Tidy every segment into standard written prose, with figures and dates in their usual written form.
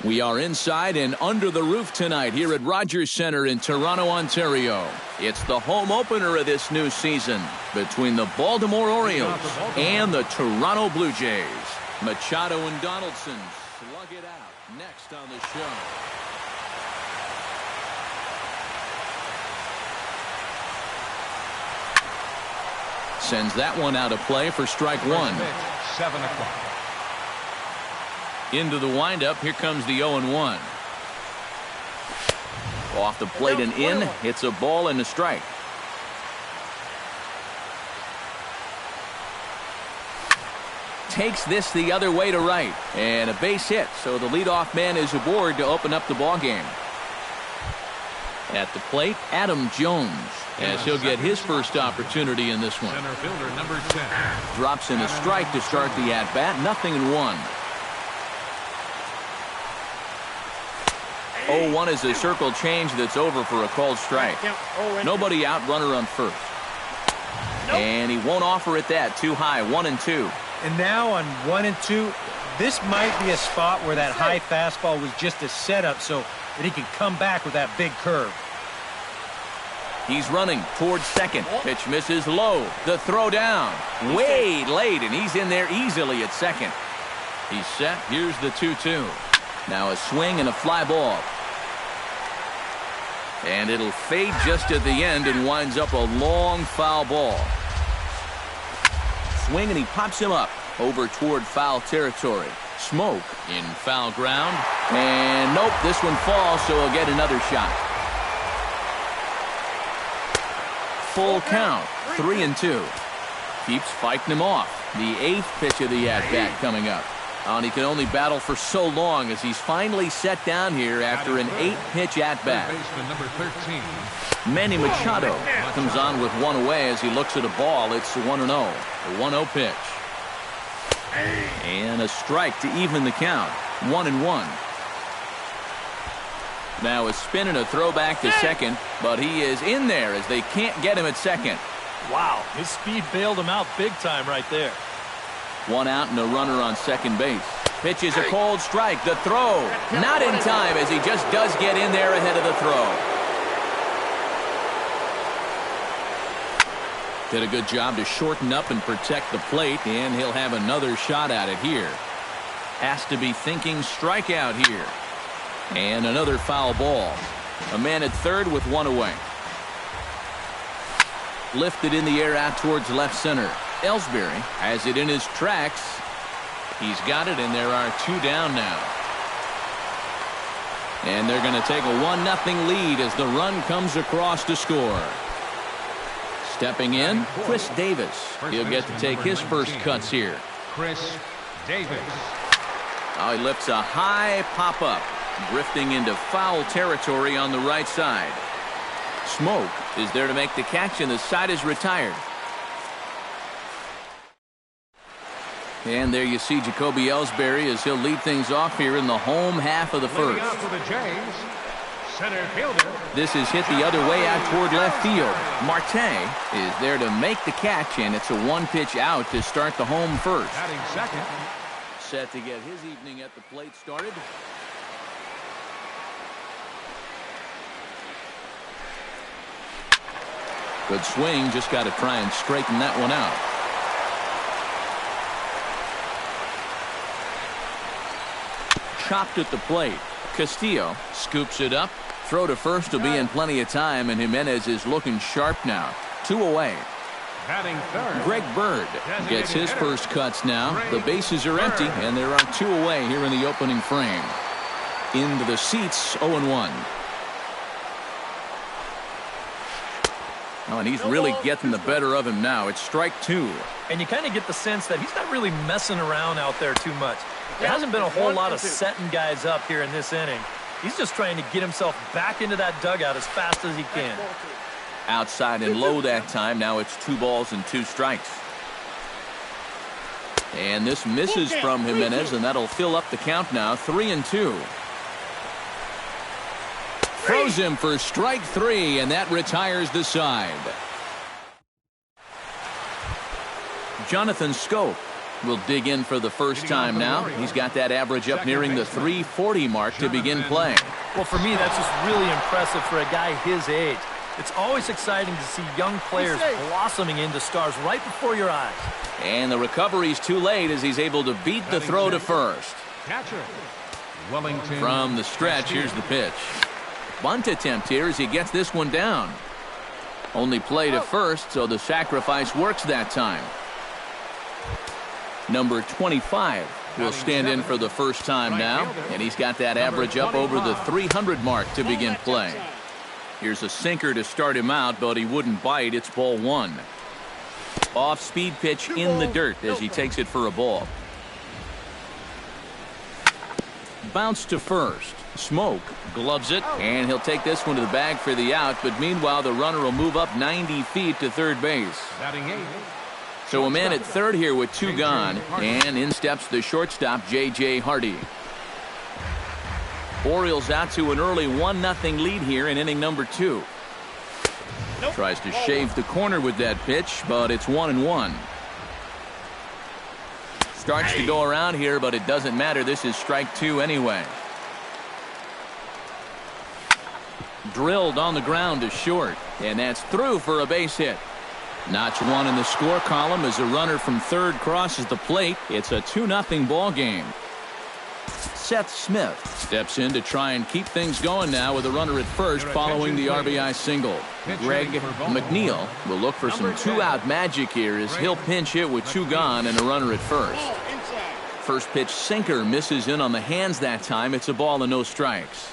We are inside and under the roof tonight here at Rogers Centre in Toronto, Ontario. It's the home opener of this new season between the Baltimore Orioles and the Toronto Blue Jays. Machado and Donaldson slug it out next on the show. Sends that one out of play for strike one. 7 o'clock. Into the windup. Here comes the 0-1. Off the plate and in. It's a ball and a strike. Takes this the other way to right. And a base hit. So the leadoff man is aboard to open up the ball game. At the plate, Adam Jones, as he'll get his first opportunity in this one. Center fielder number 10. Drops in a strike to start the at-bat. 0-1. 0-1 is a circle change that's over for a called strike. Nobody out, runner on first. And he won't offer it that. Too high. 1-2. And now on 1-2, this might be a spot where that high fastball was just a setup so that he can come back with that big curve. He's running towards second. Pitch misses low. The throw down. Way late, and he's in there easily at second. He's set. Here's the 2-2. Now a swing and a fly ball. And it'll fade just at the end and winds up a long foul ball. Swing, and he pops him up over toward foul territory. Smoke in foul ground. And nope, this one falls, so he'll get another shot. Full count. 3-2. Keeps fighting him off. The 8th pitch of the at-bat coming up. And he can only battle for so long as he's finally set down here after an 8-pitch at-bat. Number 13. Manny Machado comes on with one away as he looks at a ball. It's 1-0. The 1-0 pitch. And a strike to even the count. 1-1. Now a spin and a throw back to second, but he is in there as they can't get him at second. Wow, his speed bailed him out big time right there. One out and a runner on second base. Pitch is a cold strike. The throw not in time as he just does get in there ahead of the throw. Did a good job to shorten up and protect the plate, and he'll have another shot at it here. Has to be thinking strikeout here. And another foul ball. A man at third with one away. Lifted in the air out towards left center. Ellsbury has it in his tracks. He's got it, and there are 2 down now. And they're going to take a 1-0 lead as the run comes across to score. Stepping in, Chris Davis. He'll get to take his first cuts here. Chris Davis. Oh, he lifts a high pop-up, drifting into foul territory on the right side. Smoke is there to make the catch, and the side is retired. And there you see Jacoby Ellsbury as he'll lead things off here in the home half of the first. Out for the Jays, center fielder. This is hit the other way out toward left field. Marte is there to make the catch, and it's a 1-pitch out to start the home first. Batting second. Set to get his evening at the plate started. Good swing, just got to try and straighten that one out. Chopped at the plate. Castillo scoops it up. Throw to first will be in plenty of time, and Jimenez is looking sharp now. 2 away. Batting third. Greg Bird gets his first cuts now. The bases are empty, and there are 2 away here in the opening frame. Into the seats, 0-1. Oh, and he's really getting the better of him now. It's strike 2. And you kind of get the sense that he's not really messing around out there too much. There hasn't been a whole lot of setting guys up here in this inning. He's just trying to get himself back into that dugout as fast as he can. Outside and low that time. Now it's 2 balls and 2 strikes. And this misses from Jimenez, and that'll fill up the count now. 3-2. Throws him for strike 3, and that retires the side. Jonathan Scope will dig in for the first time now. He's got that average up nearing the 340 mark to begin play. Well, for me, that's just really impressive for a guy his age. It's always exciting to see young players blossoming into stars right before your eyes. And the recovery's too late as he's able to beat the throw to first. Catcher. Wellington. From the stretch, here's the pitch. Bunt attempt here as he gets this one down. Only play to first, so the sacrifice works that time. Number 25 will stand in for the first time now, and he's got that average up over the 300 mark to begin play. Here's a sinker to start him out, but he wouldn't bite. It's ball one. Off-speed pitch in the dirt as he takes it for a ball. Bounce to first. Smoke gloves it, and he'll take this one to the bag for the out, but meanwhile the runner will move up 90 feet to third base. So a man at third here with two gone, and in steps the shortstop, J.J. Hardy. Orioles out to an early 1-0 lead here in inning number 2. Tries to shave the corner with that pitch, but it's 1-1. Starts to go around here, but it doesn't matter. This is strike 2 anyway. Drilled on the ground to short, and that's through for a base hit. Notch one in the score column as a runner from third crosses the plate. It's a 2-0 ball game. Seth Smith steps in to try and keep things going now with a runner at first following the RBI single. Greg McNeil will look for some two-out magic here as he'll pinch hit with two gone and a runner at first. First pitch sinker misses in on the hands that time. It's a ball and no strikes.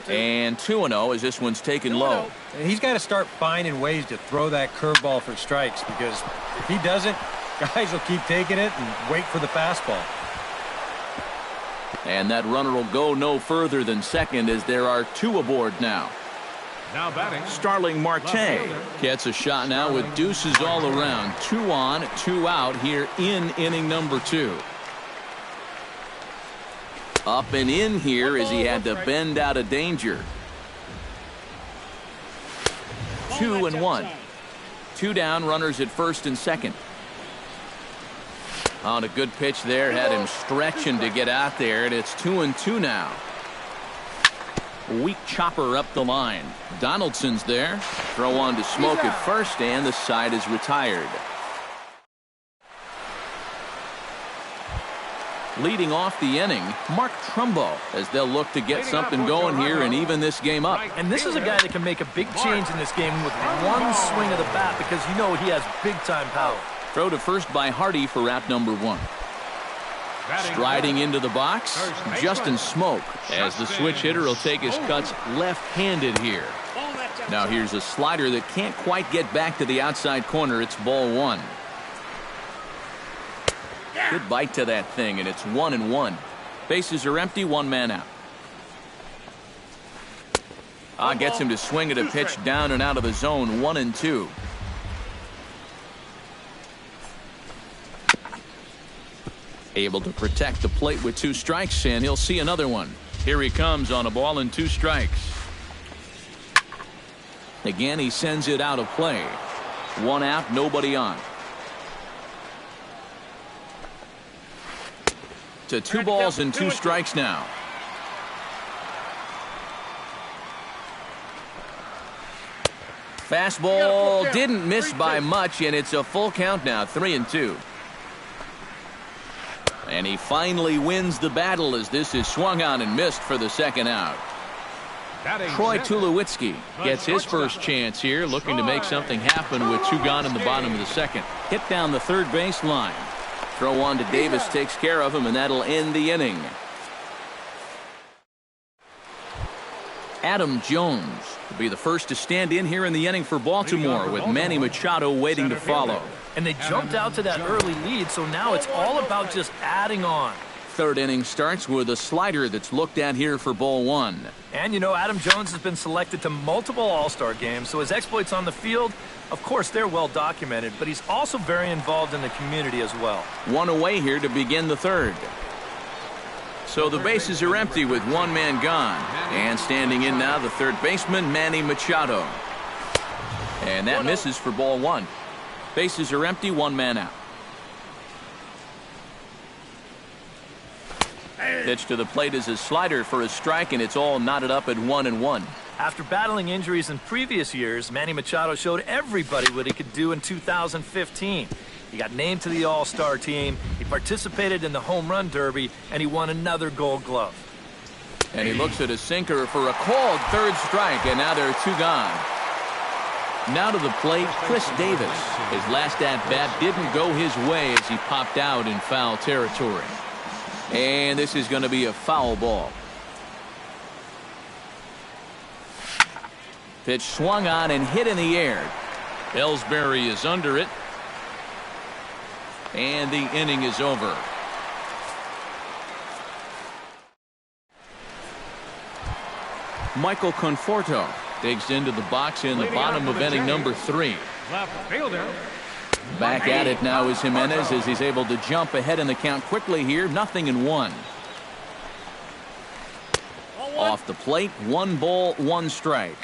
And 2-0 as this one's taken low. He's got to start finding ways to throw that curveball for strikes, because if he doesn't, guys will keep taking it and wait for the fastball. And that runner will go no further than second as there are two aboard now. Now batting, Starling Marte gets a shot now with deuces all around. 2 on, 2 out here in inning number 2. Up and in here as he had to bend out of danger. 2-1. 2 down, runners at first and second. On a good pitch there, had him stretching to get out there, and it's 2-2 now. Weak chopper up the line. Donaldson's there. Throw on to Smoke at first, and the side is retired. Leading off the inning, Mark Trumbo, as they'll look to get something going here and even this game up. And this is a guy that can make a big change in this game with one swing of the bat, because you know he has big-time power. Throw to first by Hardy for out number 1. Striding into the box, Justin Smoke, as the switch hitter will take his cuts left-handed here. Now here's a slider that can't quite get back to the outside corner. It's ball 1. Good bite to that thing, and it's 1-1. Bases are empty, 1 man out. Gets him to swing at a pitch down and out of the zone, 1-2. Able to protect the plate with 2 strikes, and he'll see another one. Here he comes on a ball and 2 strikes. Again, he sends it out of play. 1 out, nobody on. To 2 balls and 2 strikes now. Fastball didn't miss by much, and it's a full count now, 3-2. And he finally wins the battle as this is swung on and missed for the second out. Troy Tulowitzki gets his first chance here, looking to make something happen with 2 gone in the bottom of the second. Hit down the third base line. Throw on to Davis takes care of him, and that'll end the inning. Adam Jones will be the first to stand in here in the inning for Baltimore, with Manny Machado waiting to follow. And they jumped out to that early lead, so now it's all about just adding on. Third inning starts with a slider that's looked at here for ball 1. And you know, Adam Jones has been selected to multiple All-Star games, so his exploits on the field, of course, they're well documented, but he's also very involved in the community as well. 1 away here to begin the third. So the bases are empty with 1 man gone. And standing in now, the third baseman, Manny Machado. And that misses for ball 1. Bases are empty, 1 man out. Pitch to the plate is a slider for a strike, and it's all knotted up at 1-1. After battling injuries in previous years, Manny Machado showed everybody what he could do in 2015. He got named to the All-Star team, he participated in the Home Run Derby, and he won another Gold Glove. And he looks at a sinker for a called third strike, and now there are 2 gone. Now to the plate, Chris Davis. His last at-bat didn't go his way as he popped out in foul territory. And this is going to be a foul ball. Pitch swung on and hit in the air. Ellsbury is under it. And the inning is over. Michael Conforto digs into the box in the bottom of inning number 3. Left fielder. Back at it now is Jimenez as he's able to jump ahead in the count quickly here. 0-1. Off the plate, 1 ball, 1 strike.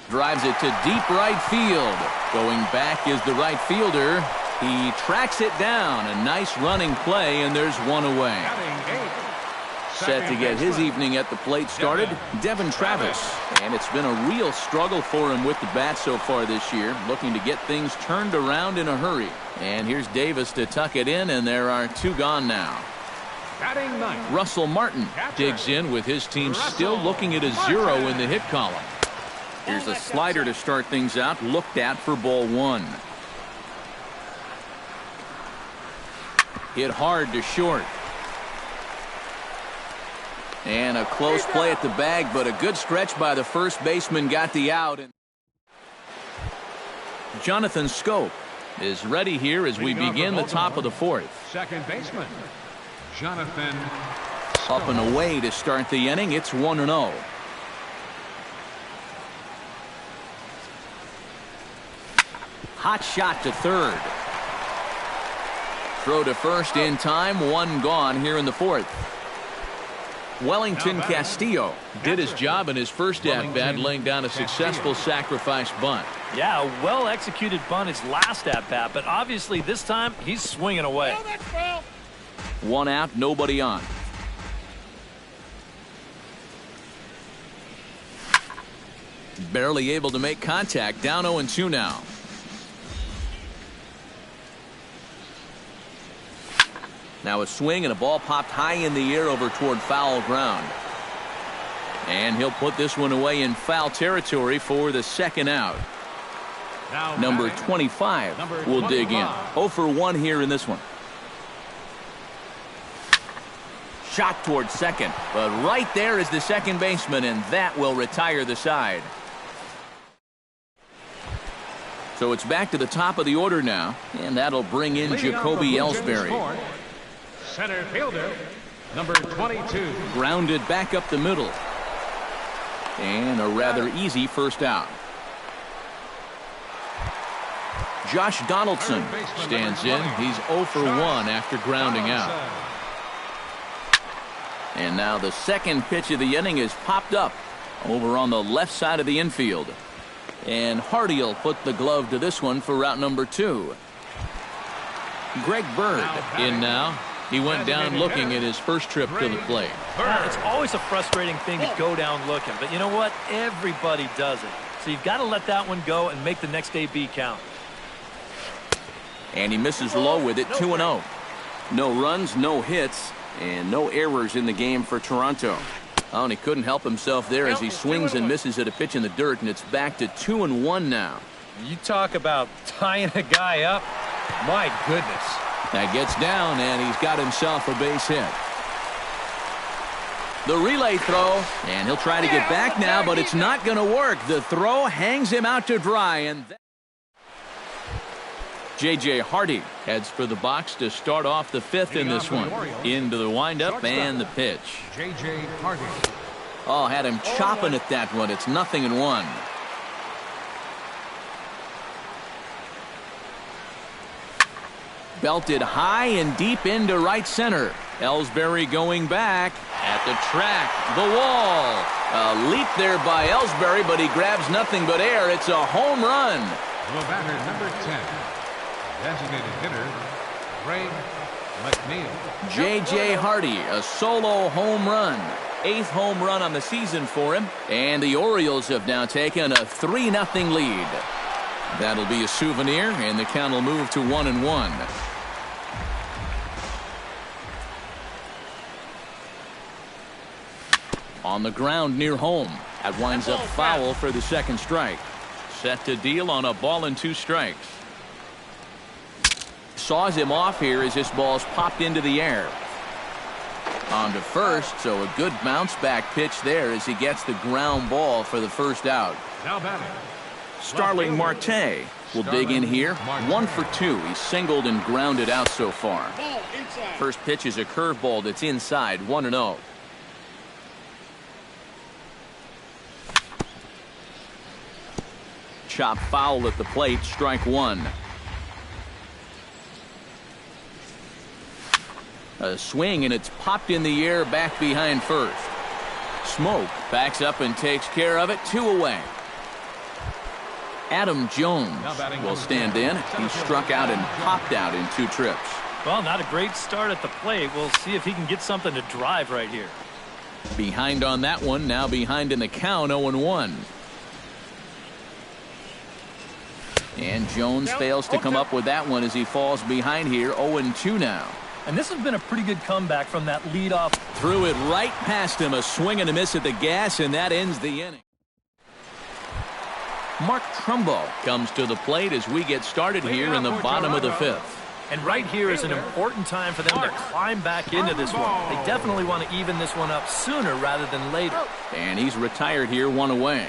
Drives it to deep right field. Going back is the right fielder. He tracks it down. A nice running play, and there's 1 away. Set to get his evening at the plate started, Devin Travis. And it's been a real struggle for him with the bat so far this year, looking to get things turned around in a hurry. And here's Davis to tuck it in, and there are 2 gone now. Russell Martin digs in with his team still looking at a 0 in the hit column. Here's a slider to start things out, looked at for ball 1. Hit hard to short. And a close play at the bag, but a good stretch by the first baseman got the out. Jonathan Scope is ready here as we begin the top of the 4th. Second baseman, Jonathan Scope. Up and away to start the inning. It's 1-0. Hot shot to third. Throw to first in time. 1 gone here in the 4th. Wellington Castillo did his job in his first at-bat, laying down a successful sacrifice bunt. Yeah, a well-executed bunt his last at-bat, but obviously this time he's swinging away. 1 out, nobody on. Barely able to make contact, down 0-2 now. Now a swing and a ball popped high in the air over toward foul ground. And he'll put this one away in foul territory for the 2nd out. Number 25 will dig in. 0 for 1 here in this one. Shot toward second, but right there is the second baseman, and that will retire the side. So it's back to the top of the order now, and that'll bring in Jacoby Ellsbury. Center fielder, number 22. Grounded back up the middle. And a rather easy first out. Josh Donaldson stands in. He's 0 for 1 after grounding out. And now the second pitch of the inning is popped up over on the left side of the infield. And Hardy will put the glove to this one for route number 2. Greg Bird in now. He went down looking at his first trip to the plate. It's always a frustrating thing to go down looking, but you know what? Everybody does it. So you've got to let that one go and make the next AB count. And he misses low with it, 2-0. No runs, no hits, and no errors in the game for Toronto. Oh, and he couldn't help himself there as he swings and misses at a pitch in the dirt, and it's back to 2-1 now. You talk about tying a guy up. My goodness. That gets down, and he's got himself a base hit. The relay throw, and he'll try to get back now, but it's not going to work. The throw hangs him out to dry, and J.J. Hardy heads for the box to start off the 5th in this one. Into the windup and the pitch. J.J. Hardy. Oh, had him chopping at that one. It's 0-1. Belted high and deep into right center. Ellsbury going back at the track. The wall. A leap there by Ellsbury, but he grabs nothing but air. It's a home run. The batter, number 10. Designated hitter, Greg McNeil. J.J. Hardy, a solo home run. 8th home run on the season for him. And the Orioles have now taken a 3-0 lead. That'll be a souvenir, and the count will move to 1-1. On the ground near home. That winds up foul for the second strike. Set to deal on a ball and 2 strikes. Saws him off here as this ball's popped into the air. On to first, so a good bounce back pitch there as he gets the ground ball for the first out. Now batting. Starling Marte will dig in here. 1 for 2. He's singled and grounded out so far. First pitch is a curveball that's inside, 1-0. Chop foul at the plate, strike 1. A swing, and it's popped in the air back behind first. Smoke backs up and takes care of it. 2 away. Adam Jones will stand in. He struck out and popped out in 2 trips. Well, not a great start at the plate. We'll see if he can get something to drive right here. Behind on that one, now behind in the count, 0-1. And Jones fails to come up with that one as he falls behind here, 0-2 now. And this has been a pretty good comeback from that leadoff. Threw it right past him, a swing and a miss at the gas, and that ends the inning. Mark Trumbo comes to the plate as we get started here in the bottom of the 5th. And right here is an important time for them to climb back into this one. They definitely want to even this one up sooner rather than later. And he's retired here, 1 away.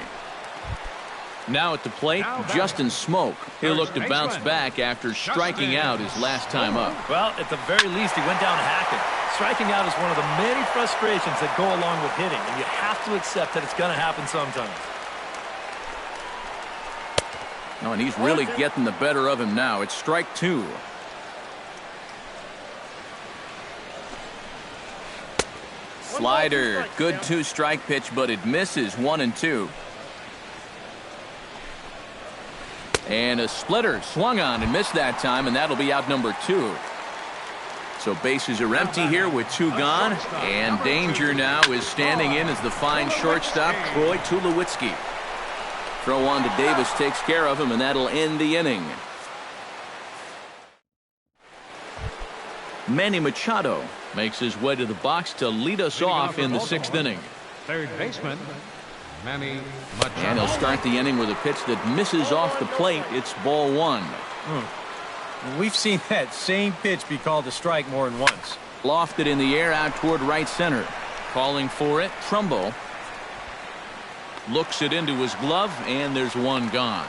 Now at the plate, Justin Smoke. He'll look to bounce back after striking out his last time up. Well, at the very least, he went down hacking. Striking out is one of the many frustrations that go along with hitting, and you have to accept that it's going to happen sometimes. No, and he's really getting the better of him now. It's strike 2. Slider, good 2-strike pitch, but it misses, 1-2. And a splitter swung on and missed that time, and that'll be out number 2. So bases are empty here with 2 gone, and danger now is standing in as the fine shortstop, Troy Tulowitzki. Throw on to Davis takes care of him, and that'll end the inning. Manny Machado makes his way to the box to lead us off in the 6th inning. Third baseman, Manny Machado. And he'll start the inning with a pitch that misses off the plate. It's ball 1. We've seen that same pitch be called a strike more than once. Lofted in the air out toward right center. Calling for it, Trumbo. Looks it into his glove, and there's 1 gone.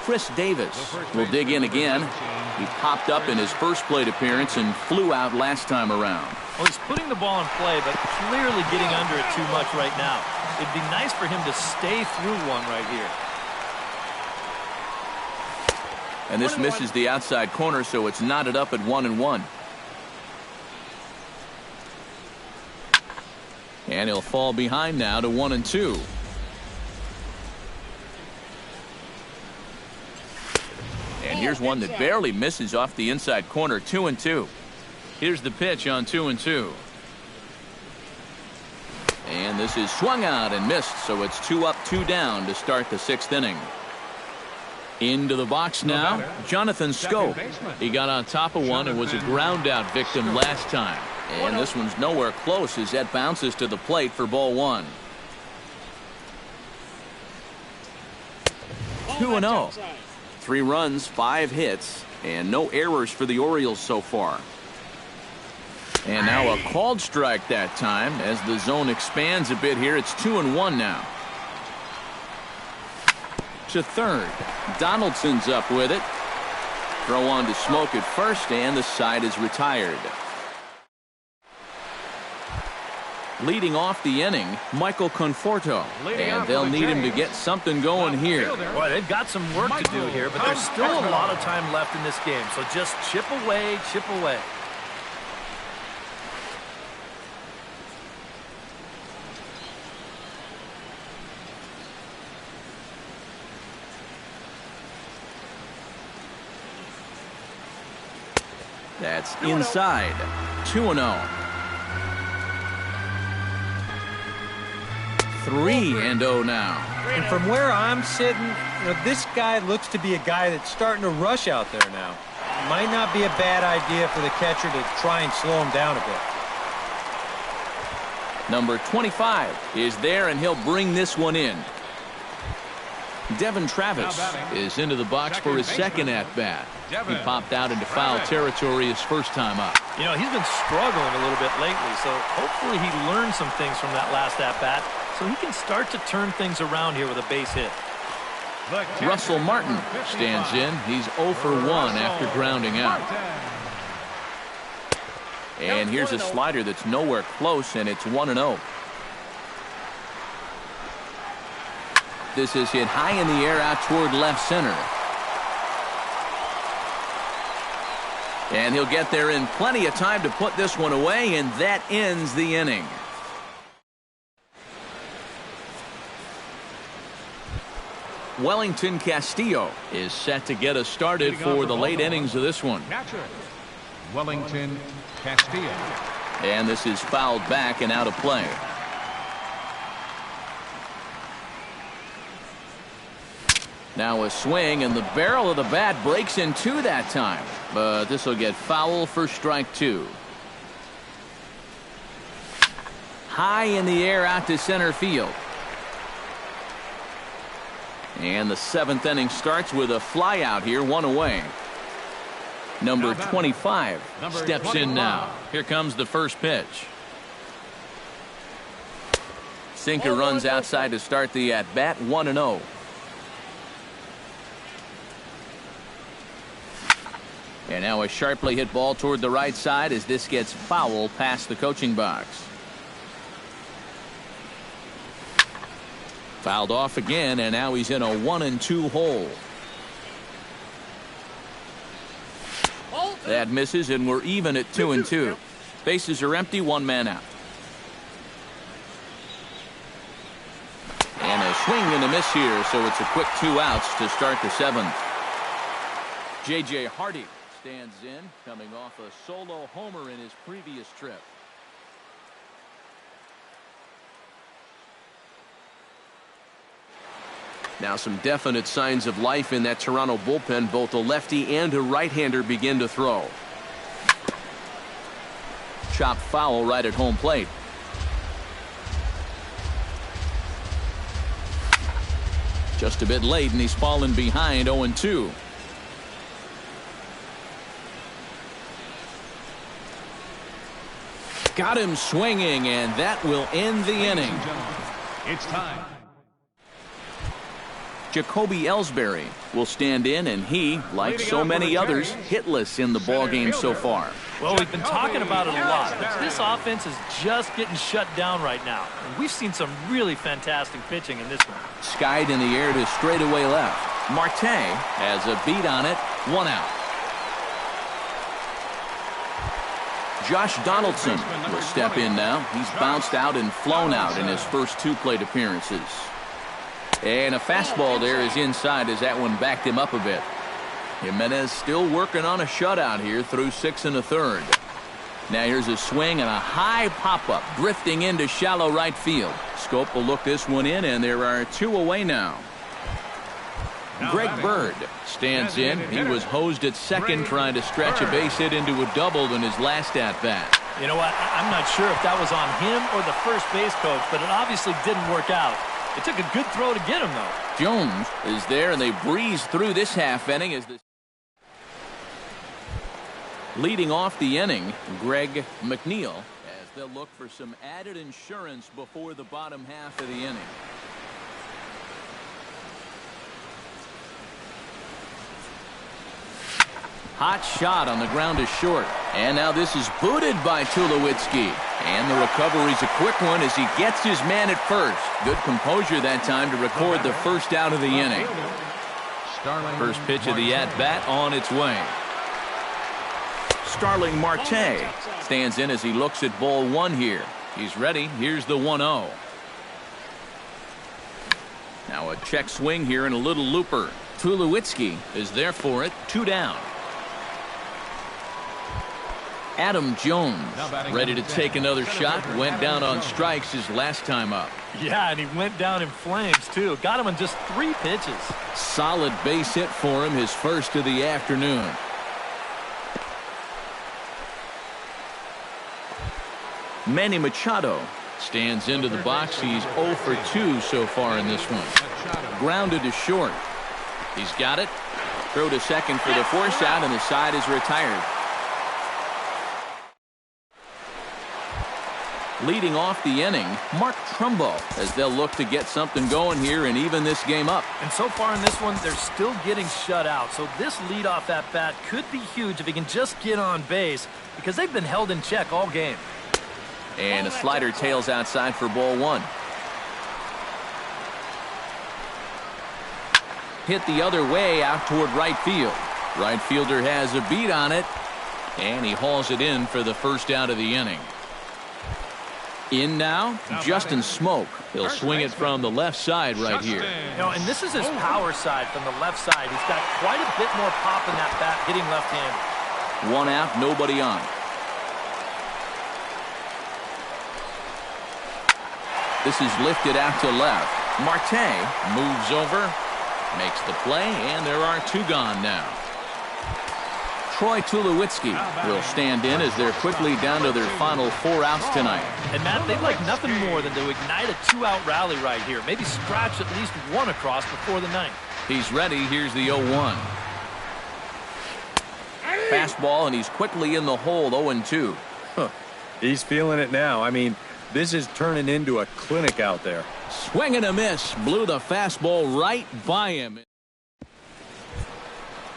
Chris Davis will dig in again. He popped up in his first plate appearance and flew out last time around. Well, he's putting the ball in play, but clearly getting under it too much right now. It'd be nice for him to stay through one right here. And this misses the outside corner, so it's knotted up at 1-1. And he'll fall behind now to 1-2. And here's one that barely misses off the inside corner, 2-2. Here's the pitch on 2-2. And this is swung out and missed, so it's 2 up, 2 down to start the 6th inning. Into the box now, Jonathan Scope. He got on top of one and was a ground out victim last time. And this one's nowhere close as that bounces to the plate for ball 1. 2-0. 3 runs, 5 hits, and no errors for the Orioles so far. And now a called strike that time as the zone expands a bit here. It's 2-1 now. To third. Donaldson's up with it. Throw on to Smoke at first, and the side is retired. Leading off the inning, Michael Conforto. And they'll need him to get something going here. Boy, they've got some work to do here, but there's still a lot of time left in this game. So just chip away, chip away. That's inside. 2-0. 3-0 now. And from where I'm sitting, this guy looks to be a guy that's starting to rush out there now. Might not be a bad idea for the catcher to try and slow him down a bit. Number 25 is there, and he'll bring this one in. Devin Travis is into the box for his second at-bat. He popped out into foul territory his first time up. He's been struggling a little bit lately, so hopefully he learned some things from that last at-bat so he can start to turn things around here with a base hit. Russell Martin stands in. He's 0 for 1 after grounding out. And here's a slider that's nowhere close, and it's 1-0. This is hit high in the air out toward left center. And he'll get there in plenty of time to put this one away, and that ends the inning. Wellington Castillo is set to get us started for the late innings of this one. Wellington Castillo. And this is fouled back and out of play. Now a swing, and the barrel of the bat breaks in two that time. But this will get foul for strike 2. High in the air out to center field. And the 7th inning starts with a fly out here, 1 away. Number 25 steps in now. Here comes the first pitch. Sinker runs outside to start the at-bat, 1-0. And now a sharply hit ball toward the right side as this gets foul past the coaching box. Fouled off again, and now he's in a 1-2 hole. That misses, and we're even at 2-2. Bases are empty, 1 man out. And a swing and a miss here, so it's a quick 2 outs to start the 7th. J.J. Hardy stands in, coming off a solo homer in his previous trip. Now some definite signs of life in that Toronto bullpen. Both a lefty and a right-hander begin to throw. Chopped foul right at home plate. Just a bit late, and he's fallen behind 0-2. Got him swinging, and that will end the inning. It's time. Jacoby Ellsbury will stand in, and he, like so many others, hitless in the ballgame so far. Well, we've been talking about it a lot, but this offense is just getting shut down right now. And we've seen some really fantastic pitching in this one. Skied in the air to straightaway left. Marte has a beat on it, 1 out. Josh Donaldson will step in now. He's bounced out and flown out in his first 2 plate appearances. And a fastball there is inside as that one backed him up a bit. Jimenez still working on a shutout here through 6 1/3. Now here's a swing and a high pop-up drifting into shallow right field. Scope will look this one in, and there are 2 away now. Greg Bird stands in. He was hosed at second trying to stretch a base hit into a double in his last at-bat. You know what? I'm not sure if that was on him or the first base coach, but it obviously didn't work out. It took a good throw to get him, though. Jones is there, and they breeze through this half inning as this. Leading off the inning, Greg McNeil, as they'll look for some added insurance before the bottom half of the inning. Hot shot on the ground is short. And now this is booted by Tulowitzki. And the recovery's a quick one as he gets his man at first. Good composure that time to record the first out of the inning. First pitch of the at-bat on its way. Starling Marte stands in as he looks at ball 1 here. He's ready. Here's the 1-0. Now a check swing here and a little looper. Tulowitzki is there for it. 2 down. Adam Jones, ready to take another shot, went down on strikes his last time up. Yeah, and he went down in flames, too. Got him on just 3 pitches. Solid base hit for him, his first of the afternoon. Manny Machado stands into the box. He's 0 for 2 so far in this one. Grounded to short. He's got it. Throw to second for the force out, and the side is retired. Leading off the inning, Mark Trumbo, as they'll look to get something going here and even this game up. And so far in this one, they're still getting shut out. So this leadoff at bat could be huge if he can just get on base, because they've been held in check all game. And a slider tails outside for ball 1. Hit the other way out toward right field. Right fielder has a beat on it, and he hauls it in for the first out of the inning. In now, Justin Smoke. He'll swing it from the left side right here. You know, and this is his power side from the left side. He's got quite a bit more pop in that bat, hitting left-handed. 1 out, nobody on. This is lifted out to left. Marte moves over, makes the play, and there are 2 gone now. Troy Tulowitzki will stand in as they're quickly down to their final 4 outs tonight. And Matt, they'd like nothing more than to ignite a 2-out rally right here. Maybe scratch at least 1 across before the 9th. He's ready. Here's the 0-1. Fastball, and he's quickly in the hole, 0-2. Huh. He's feeling it now. I mean, this is turning into a clinic out there. Swing and a miss. Blew the fastball right by him.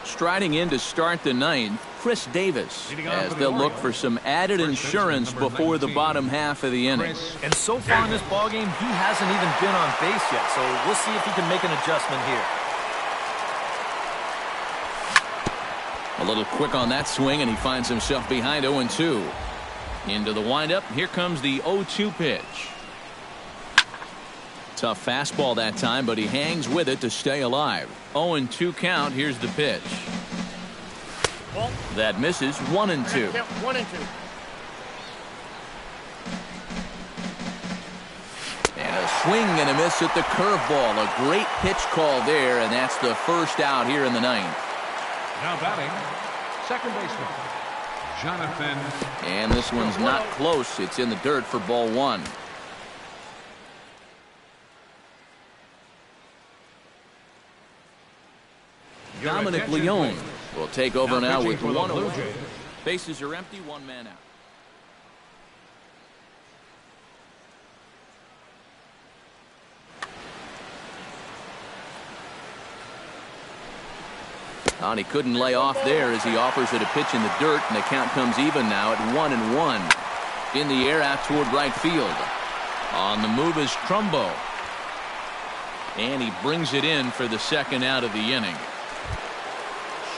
Striding in to start the 9th, Chris Davis, as they'll look for some added insurance before the bottom half of the inning. And so far in this ballgame, he hasn't even been on base yet, so we'll see if he can make an adjustment here. A little quick on that swing, and he finds himself behind 0-2. Into the windup, here comes the 0-2 pitch. Tough fastball that time, but he hangs with it to stay alive. 0-2 count. Here's the pitch. That misses. 1-2. 1-2. And a swing and a miss at the curveball. A great pitch call there, and that's the first out here in the 9th. Now batting, second baseman, Jonathan. And this one's not close. It's in the dirt for ball 1. Dominic Leone will take over now with 1 away. Bases are empty, 1 man out. And he couldn't lay off there as he offers it a pitch in the dirt, and the count comes even now at 1-1. In the air out toward right field. On the move is Trumbo. And he brings it in for the second out of the inning.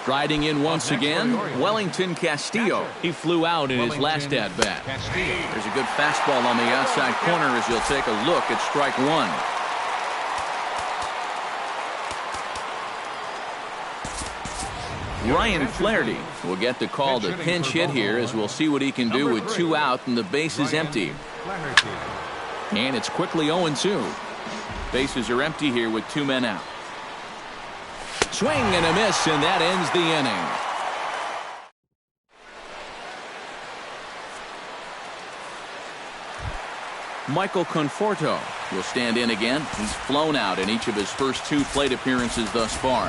Striding in once again, Wellington Castillo. He flew out in his last at-bat. There's a good fastball on the outside corner as he'll take a look at strike 1. Ryan Flaherty will get the call to pinch hit here as we'll see what he can do with 2 out and the base is empty. And it's quickly 0-2. Bases are empty here with 2 men out. Swing and a miss, and that ends the inning. Michael Conforto will stand in again. He's flown out in each of his first 2 plate appearances thus far.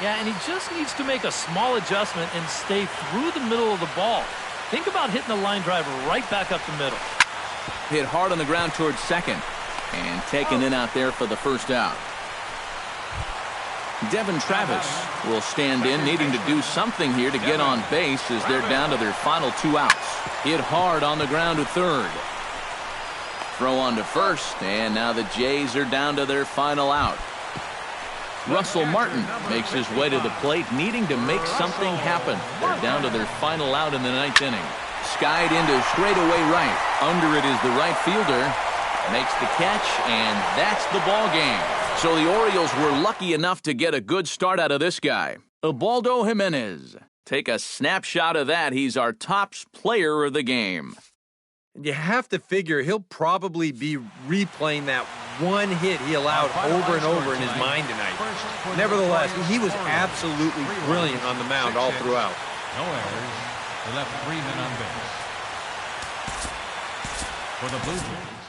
Yeah, and he just needs to make a small adjustment and stay through the middle of the ball. Think about hitting the line drive right back up the middle. Hit hard on the ground towards second, and taken in out there for the first out. Devin Travis will stand in, needing to do something here to get on base as they're down to their final 2 outs. Hit hard on the ground to third. Throw on to first, and now the Jays are down to their final out. Russell Martin makes his way to the plate, needing to make something happen. They're down to their final out in the 9th inning. Skied into straightaway right. Under it is the right fielder. Makes the catch, and that's the ball game. So the Orioles were lucky enough to get a good start out of this guy, Ubaldo Jimenez. Take a snapshot of that. He's our tops player of the game. You have to figure he'll probably be replaying that one hit he allowed over and over in his mind tonight. Nevertheless, he was absolutely brilliant on the mound all throughout. No errors. They left 3 men on base. For the Blue Jays,